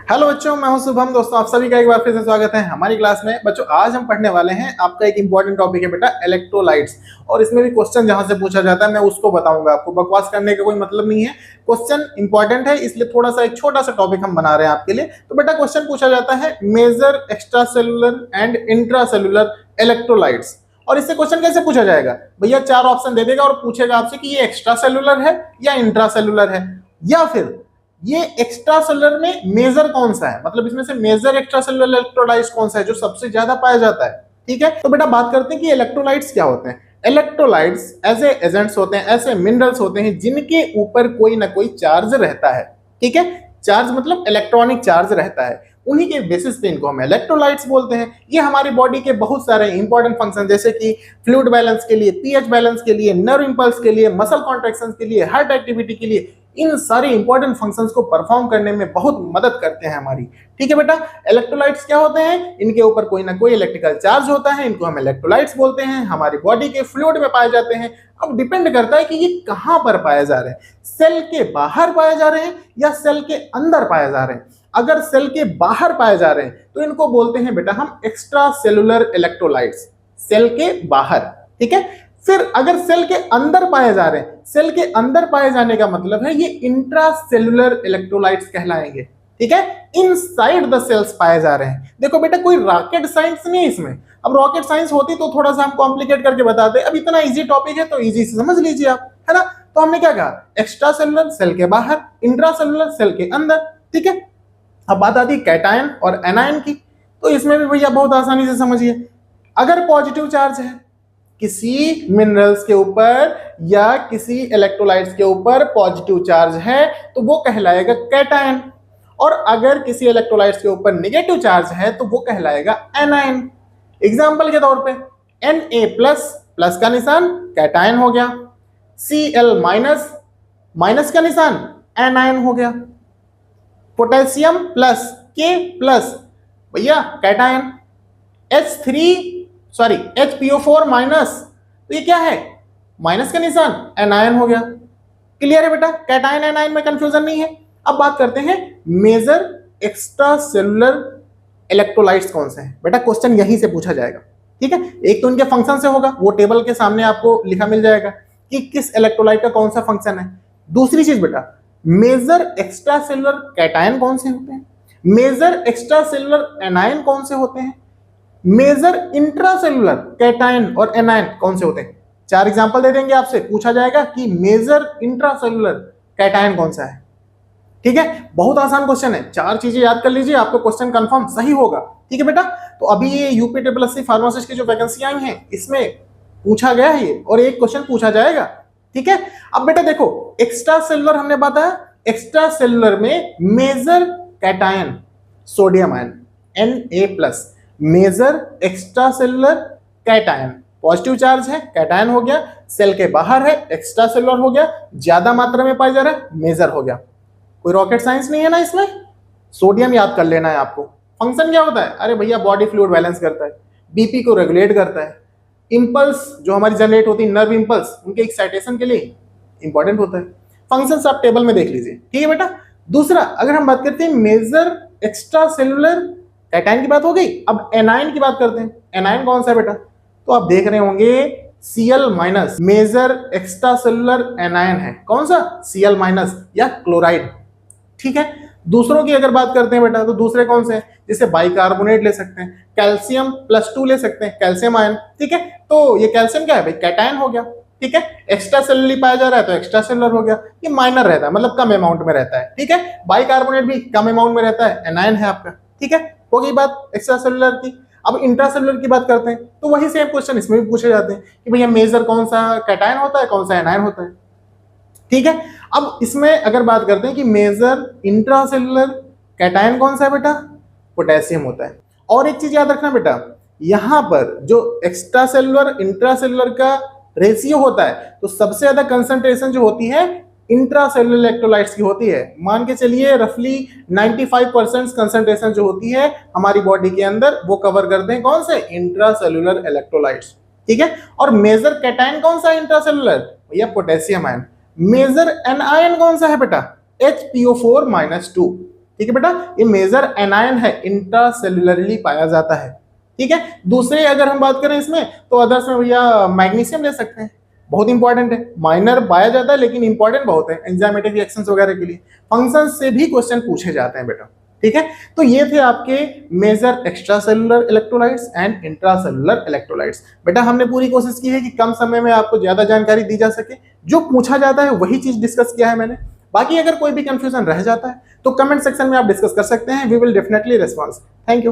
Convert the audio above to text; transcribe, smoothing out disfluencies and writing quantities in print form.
Hello बच्चों, मैं हूं शुभम। दोस्तों, आप सभी का एक बार फिर से स्वागत है हमारी क्लास में। बच्चों, आज हम पढ़ने वाले हैं आपका एक इंपॉर्टेंट टॉपिक है बेटा, इलेक्ट्रोलाइट्स। और इसमें भी क्वेश्चन जहां से पूछा जाता है मैं उसको बताऊंगा आपको। बकवास करने का कोई मतलब नहीं है, क्वेश्चन इंपॉर्टेंट है, इसलिए थोड़ा सा एक छोटा सा टॉपिक हम बना रहे हैं आपके लिए। तो बेटा क्वेश्चन पूछा जाता है major extra cellular and intracellular electrolytes. और इससे क्वेश्चन कैसे पूछा जाएगा? भैया चार ऑप्शन दे देगा और पूछेगा आपसे कि ये एक्स्ट्रा सेलुलर है या इंट्रा सेलुलर है, या फिर ये एक्स्ट्रा सेलुलर में मेजर कौन सा है, मतलब इसमें से मेजर एक्स्ट्रा सेलुलर इलेक्ट्रोलाइट्स कौन सा है जो सबसे ज्यादा पाया जाता है। ठीक है, तो बेटा बात करते हैं कि इलेक्ट्रोलाइट्स क्या होते हैं। इलेक्ट्रोलाइट्स ऐसे एजेंट्स होते हैं, ऐसे मिनरल्स होते हैं जिनके ऊपर कोई ना कोई चार्ज रहता है। ठीक है, चार्ज मतलब इलेक्ट्रॉनिक चार्ज रहता है, उन्हीं के बेसिस पे इनको हम इलेक्ट्रोलाइट्स बोलते हैं। ये हमारी बॉडी के बहुत सारे इंपॉर्टेंट फंक्शन जैसे कि फ्लूइड बैलेंस के लिए, पीएच बैलेंस के लिए, नर्व इंपल्स के लिए, मसल कॉन्ट्रैक्शन के लिए, हार्ट एक्टिविटी के लिए, इन सारे इंपॉर्टेंट फंक्शंस को परफॉर्म करने में बहुत मदद करते हैं हमारी। ठीक है बेटा, इलेक्ट्रोलाइट्स क्या होते हैं? इनके ऊपर कोई ना कोई इलेक्ट्रिकल चार्ज होता है, इनको हम इलेक्ट्रोलाइट्स बोलते हैं। हमारी बॉडी के फ्लूइड में पाए जाते हैं। अब डिपेंड करता है कि ये कहां पर पाए जा रहे हैं, सेल के बाहर पाए जा रहे हैं या सेल के अंदर पाए जा रहे हैं। अगर सेल के बाहर पाए जा रहे हैं तो इनको बोलते हैं बेटा हम एक्स्ट्रा सेलुलर इलेक्ट्रोलाइट्स, सेल के बाहर। ठीक है, फिर अगर सेल के अंदर पाए जा रहे हैं, सेल के अंदर पाए जाने का मतलब है ये इंट्रा सेलुलर इलेक्ट्रोलाइट्स कहलाएंगे। ठीक है, इनसाइड द सेल्स पाए जा रहे हैं। देखो बेटा, कोई रॉकेट साइंस नहीं है इसमें। अब रॉकेट साइंस होती तो थोड़ा सा हम कॉम्प्लिकेट करके बताते, अब इतना इजी टॉपिक है तो इजी से समझ लीजिए आप, है ना। तो हमने क्या कहा, एक्स्ट्रा सेलुलर सेल के बाहर, इंट्रा सेलुलर सेल के अंदर। ठीक है, अब बात आती है कैटायन और एनायन की। तो इसमें भी भैया बहुत आसानी से समझिए, अगर पॉजिटिव चार्ज है किसी मिनरल्स के ऊपर या किसी इलेक्ट्रोलाइट्स के ऊपर पॉजिटिव चार्ज है तो वो कहलाएगा कैटायन, और अगर किसी इलेक्ट्रोलाइट्स के ऊपर नेगेटिव चार्ज है तो वो कहलाएगा एनायन। एग्जांपल के तौर पे Na प्लस, प्लस का निशान कैटायन हो गया, Cl माइनस, माइनस का निशान एनायन हो गया, पोटेशियम प्लस, K प्लस भैया कैटायन, HPO4 माइनस, तो ये क्या है, माइनस का निशान एनायन हो गया। क्लियर है बेटा, कैटायन एनायन में कंफ्यूजन नहीं है। अब बात करते हैं मेजर एक्स्ट्रा सेलुलर इलेक्ट्रोलाइट्स कौन से हैं। बेटा क्वेश्चन यहीं से पूछा जाएगा। ठीक है, एक तो इनके फंक्शन से होगा, वो टेबल के सामने आपको लिखा मिल जाएगा कि किस इलेक्ट्रोलाइट का कौन सा फंक्शन है। दूसरी चीज बेटा, मेजर एक्स्ट्रा सेलुलर कैटायन कौन से होते हैं, मेजर एक्स्ट्रा सेलुलर एनायन कौन से होते हैं, मेजर इंट्रासेलुलर कैटायन और एनायन कौन से होते हैं। चार एग्जांपल दे देंगे आपसे, पूछा जाएगा कि मेजर इंट्रासेलुलर कैटायन कौन सा है। ठीक है, बहुत आसान क्वेश्चन है, चार चीजें याद कर लीजिए, आपको क्वेश्चन कंफर्म सही होगा। ठीक है बेटा, तो अभी ये यूपीएससी फार्मासिस्ट की जो वैकेंसी आई है इसमें पूछा गया है ये, और एक क्वेश्चन पूछा जाएगा। ठीक है, अब बेटा देखो, एक्स्ट्रा सेलुलर हमने बताया, एक्स्ट्रा सेलुलर में major cation sodium ion Na+, major extra cellular cation, positive charge है कैटायन हो गया, सेल के बाहर है एक्स्ट्रा सेलुलर हो गया, ज्यादा मात्रा में पाया जा रहा है मेजर हो गया। कोई रॉकेट साइंस नहीं है ना इसमें, सोडियम याद कर लेना है आपको। फंक्शन क्या होता है, अरे भैया बॉडी फ्लूइड बैलेंस करता है, बीपी को रेगुलेट करता है, इंपल्स जो हमारी जनरेट होती है नर्व इंपल्स, उनके एक्साइटेशन के लिए इंपॉर्टेंट होता है। फंक्शंस आप टेबल में देख लीजिए। ठीक है बेटा, दूसरा अगर हम बात करते हैं मेजर एक्स्ट्रा सेलुलर कैटायन की बात हो गई, अब एनायन की बात करते हैं। एनायन कौन सा है बेटा, तो आप देख रहे होंगे Cl minus major extra cellular anion है, कौन सा, Cl माइनस या क्लोराइड। ठीक है, दूसरों की अगर बात करते हैं बेटा तो दूसरे कौन से हैं, जैसे बाइकार्बोनेट ले सकते हैं, कैल्शियम +2 ले सकते हैं, कैल्शियम आयन। ठीक है, तो ये कैल्शियम क्या है भाई, कैटायन हो गया। ठीक है, एक्स्ट्रा सेलुलर पाया जा रहा है तो एक्स्ट्रा सेलुलर हो गया, ये माइनर रहता है मतलब कम अमाउंट में रहता है। ठीक है, बाइकार्बोनेट भी कम अमाउंट में रहता है, एनायन है आपका। ठीक है, हो गई बात एक्स्ट्रा सेलुलर की। अब इंट्रासेलुलर की बात करते हैं तो वही सेम क्वेश्चन इसमें भी पूछे जाते हैं कि भैया मेजर कौन सा कैटायन होता है, कौन सा एनायन होता है। ठीक है, अब इसमें अगर बात करते हैं कि मेजर इंट्रासेलुलर कैटायन कौन सा है बेटा, पोटेशियम होता है। और एक चीज याद रखना बेटा, यहां पर जो एक्स्ट्रा सेलुलर इंट्रासेलुलर का रेशियो होता है तो सबसे ज्यादा कंसंट्रेशन जो होती है इंट्रासेलुलर इलेक्ट्रोलाइट्स की होती है। मान के चलिए रफली 95% कंसंट्रेशन जो होती है हमारी बॉडी के अंदर वो कवर करते हैं कौन से, इंट्रासेलुलर इलेक्ट्रोलाइट्स। ठीक है, और मेजर कैटायन कौन सा है इंट्रासेलुलर, भैया पोटेशियम आयन। मेजर एनायन कौन सा है बेटा, HPO4-2। ठीक है बेटा, ये मेजर एनायन है, इंट्रासेल्युलरली पाया जाता है। ठीक है, दूसरे अगर हम बात करें इसमें तो अदर्स में भैया मैग्नीशियम ले सकते हैं, बहुत इंपॉर्टेंट है, माइनर पाया जाता है लेकिन इंपॉर्टेंट बहुत है एंजाइमेटिक रिएक्शंस वगैरह के लिए। फंक्शन से भी क्वेश्चन पूछे जाते हैं बेटा। ठीक है, तो ये थे आपके major extra cellular electrolytes and intracellular electrolytes. बेटा हमने पूरी कोशिश की है कि कम समय में आपको ज्यादा जानकारी दी जा सके, जो पूछा जाता है वही चीज डिस्कस किया है मैंने। बाकी अगर कोई भी कंफ्यूजन रह जाता है तो कमेंट सेक्शन में आप डिस्कस कर सकते हैं, we will definitely response. Thank you.